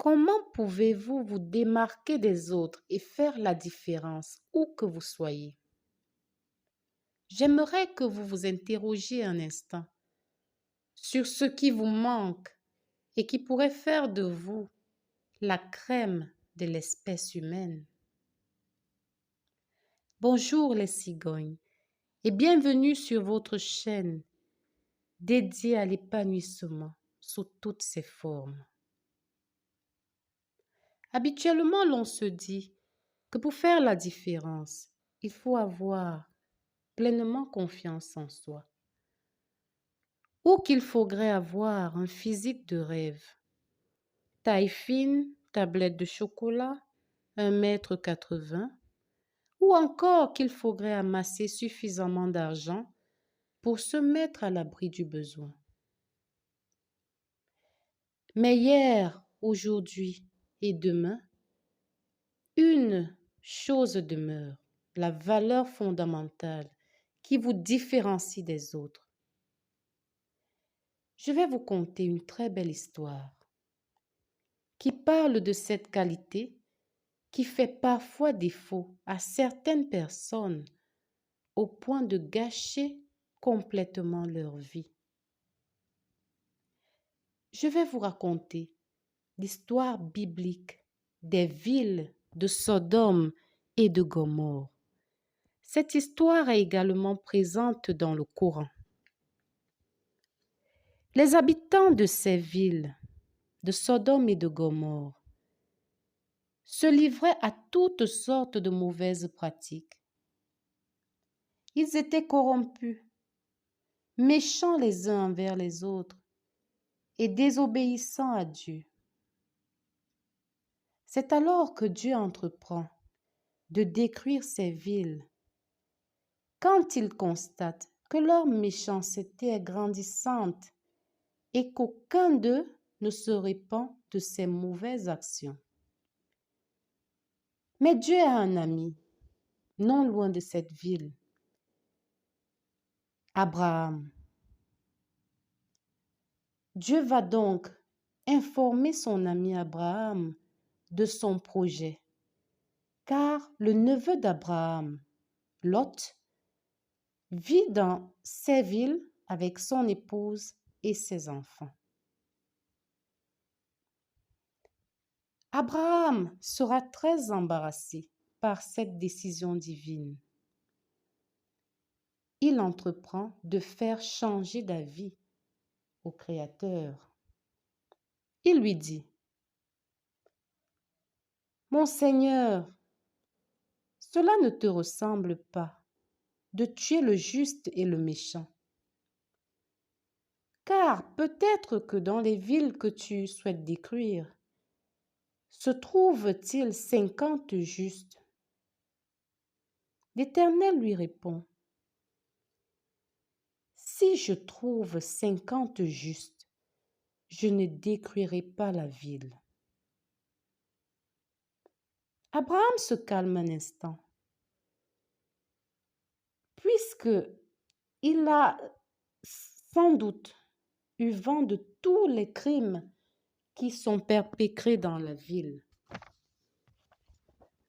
Comment pouvez-vous vous démarquer des autres et faire la différence où que vous soyez? J'aimerais que vous vous interrogiez un instant sur ce qui vous manque et qui pourrait faire de vous la crème de l'espèce humaine. Bonjour les cigognes et bienvenue sur votre chaîne dédiée à l'épanouissement sous toutes ses formes. Habituellement, l'on se dit que pour faire la différence, il faut avoir pleinement confiance en soi, ou qu'il faudrait avoir un physique de rêve, taille fine, tablette de chocolat, 1,80 m, ou encore qu'il faudrait amasser suffisamment d'argent pour se mettre à l'abri du besoin. Mais hier, aujourd'hui et demain, une chose demeure, la valeur fondamentale qui vous différencie des autres. Je vais vous conter une très belle histoire qui parle de cette qualité qui fait parfois défaut à certaines personnes au point de gâcher complètement leur vie. Je vais vous raconter l'histoire biblique des villes de Sodome et de Gomorrhe. Cette histoire est également présente dans le Coran. Les habitants de ces villes, de Sodome et de Gomorrhe, se livraient à toutes sortes de mauvaises pratiques. Ils étaient corrompus, méchants les uns envers les autres et désobéissants à Dieu. C'est alors que Dieu entreprend de détruire ces villes quand il constate que leur méchanceté est grandissante et qu'aucun d'eux ne se répand de ses mauvaises actions. Mais Dieu a un ami, non loin de cette ville, Abraham. Dieu va donc informer son ami Abraham de son projet, car le neveu d'Abraham, Lot, vit dans ces villes avec son épouse et ses enfants. Abraham sera très embarrassé par cette décision divine. Il entreprend de faire changer d'avis au Créateur. Il lui dit: « Mon Seigneur, cela ne te ressemble pas de tuer le juste et le méchant. Car peut-être que dans les villes que tu souhaites détruire, se trouve-t-il 50 justes. » L'Éternel lui répond: « Si je trouve 50 justes, je ne détruirai pas la ville. » Abraham se calme un instant, puisque il a sans doute eu vent de tous les crimes qui sont perpétrés dans la ville.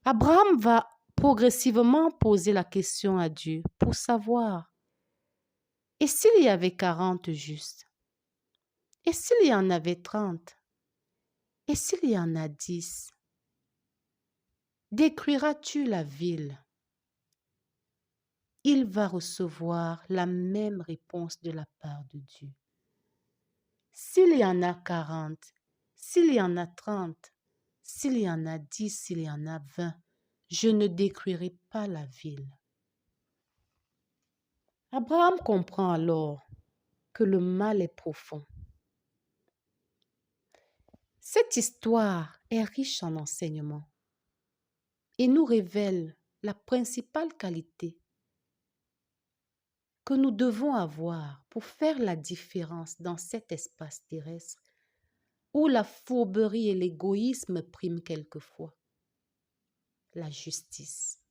Abraham va progressivement poser la question à Dieu pour savoir: et s'il y avait 40 justes? Et s'il y en avait 30? Et s'il y en a 10? Détruiras-tu la ville? Il va recevoir la même réponse de la part de Dieu. S'il y en a 40, s'il y en a 30, s'il y en a 10, s'il y en a 20, je ne détruirai pas la ville. Abraham comprend alors que le mal est profond. Cette histoire est riche en enseignements et nous révèle la principale qualité que nous devons avoir pour faire la différence dans cet espace terrestre où la fourberie et l'égoïsme priment quelquefois: la justice.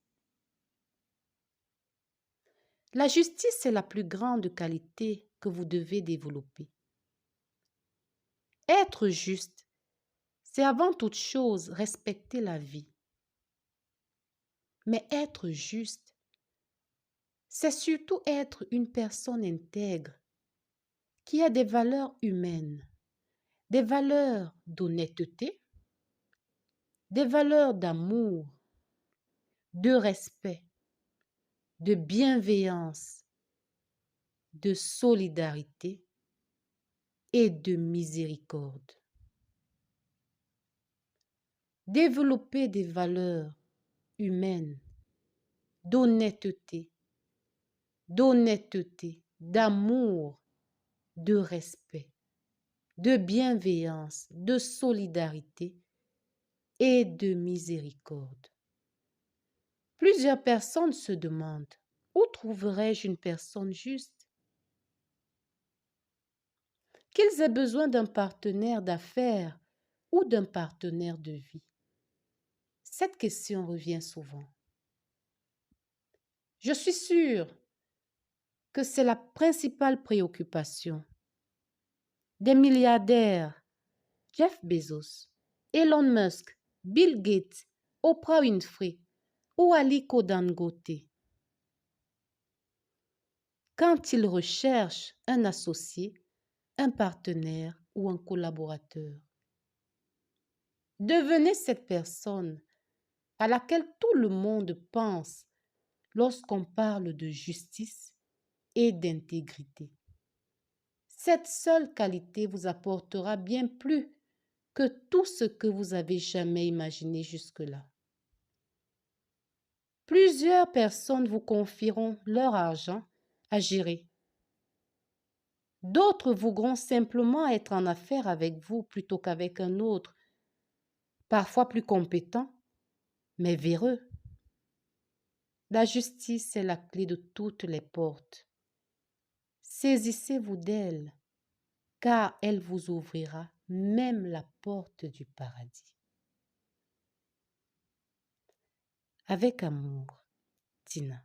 La justice est la plus grande qualité que vous devez développer. Être juste, c'est avant toute chose respecter la vie. Mais être juste, c'est surtout être une personne intègre qui a des valeurs humaines, des valeurs d'honnêteté, des valeurs d'amour, de respect, de bienveillance, de solidarité et de miséricorde. Développer des valeurs humaines, d'honnêteté, d'amour, de respect, de bienveillance, de solidarité et de miséricorde. Plusieurs personnes se demandent, où trouverai-je une personne juste? Qu'ils aient besoin d'un partenaire d'affaires ou d'un partenaire de vie. Cette question revient souvent. Je suis sûre que c'est la principale préoccupation des milliardaires Jeff Bezos, Elon Musk, Bill Gates, Oprah Winfrey ou Aliko Dangote. Quand ils recherchent un associé, un partenaire ou un collaborateur. Devenez cette personne à laquelle tout le monde pense lorsqu'on parle de justice et d'intégrité. Cette seule qualité vous apportera bien plus que tout ce que vous avez jamais imaginé jusque-là. Plusieurs personnes vous confieront leur argent à gérer. D'autres voudront simplement être en affaire avec vous plutôt qu'avec un autre, parfois plus compétent, mais véreux. La justice est la clé de toutes les portes. Saisissez-vous d'elle, car elle vous ouvrira même la porte du paradis. Avec amour, Tina.